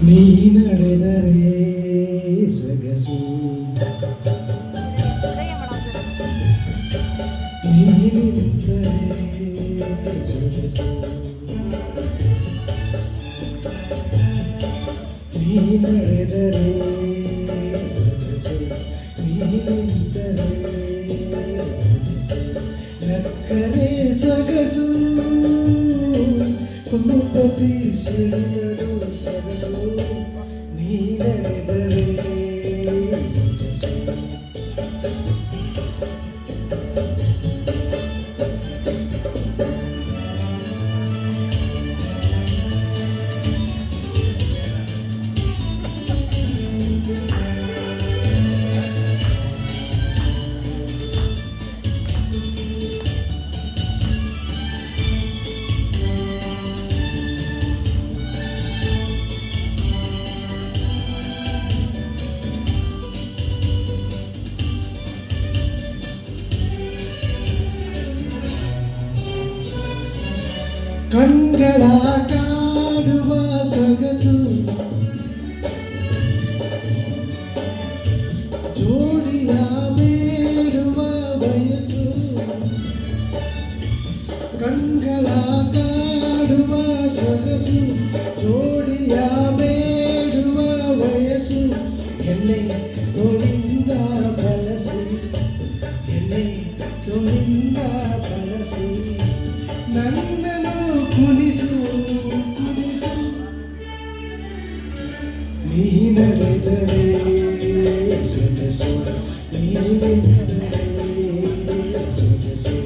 ನೀ ನಡೆದರೆ ಸೊಗಸು, ನೀ ನಿಂತರೆ ಸೊಗಸು, ನೀ ನಡೆದರೆ ಸೊಗಸು, ನೀ ನಿಂತರೆ ಸೊಗಸು, ನಕ್ಕರೆ ಸೊಗಸು, ಕುಮುಪತಿ ಸಿಡಿದರು ಸೊಗಸು, ನೀ ನಡೆದರೆ ಸೊಗಸು. ಕಣ್ಗಳ ಕಾಡುವ ಸೊಗಸು, ಜೋಡಿಯ ಬೇಡುವ ವಯಸ್ಸು, ಕಣ್ಗಳ ಕಾಡುವ ಸೊಗಸು, ಜೋಡಿಯ ಬೇಡುವ ವಯಸ್ಸು, ಎಣ್ಣೆ ತೋಳಿಂದ ಬಳಸಿ, ಎಣ್ಣೆ ತೋಳಿಂದ ಬಳಸಿ, ನನ್ನನ್ನು ಕುಣಿಸು ಕುಣಿಸು, ನೀ ನಡೆದರೆ ಸೊಗಸು, ನೀ ನಿಂತರೆ ಸೊಗಸು.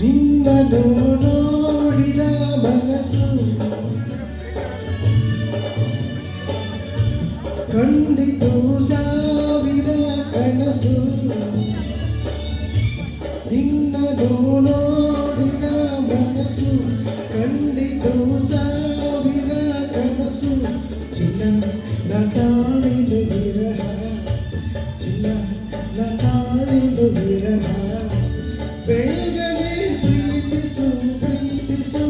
ನಿನ್ನನ್ನು ನೋಡಿದ ಮನಸ್ಸು ಕಂಡಿತು ಸಾವಿರ ಕನಸು, ನಿನ್ನನ್ನು ನೋಡಿದ ಮನಸ್ಸು ಕಂಡಿತು ಸಾವಿರ ಕನಸು, ಚಿನ್ನ ನಟಾಳಿಲು ವಿರಹ, ಚಿನ್ನ ನಟಾಳಿಲು ವಿರಹ, ಬೇಗನೆ ಪ್ರೀತಿಸು ಪ್ರೀತಿಸು,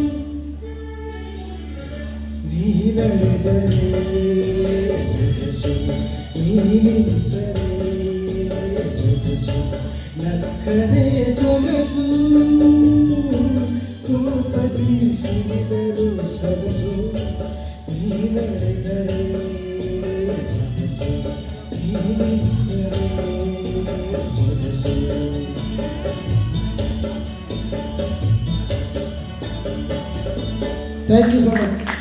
ನೀ ನಡೆದರೆ ಸೊಗಸು, ನೀ ನಿಂತರೆ ಸೊಗಸು, ನಕ್ಕರೆ ಸೊಗಸು, ಕೋಪದಿ ಸಿಡಿದರು ಸೊಗಸು, ನೀ ನಡೆದರೆ ಸೊಗಸು, ನೀ ನಿಂತರೆ ಸೊಗಸು. Thank you so much.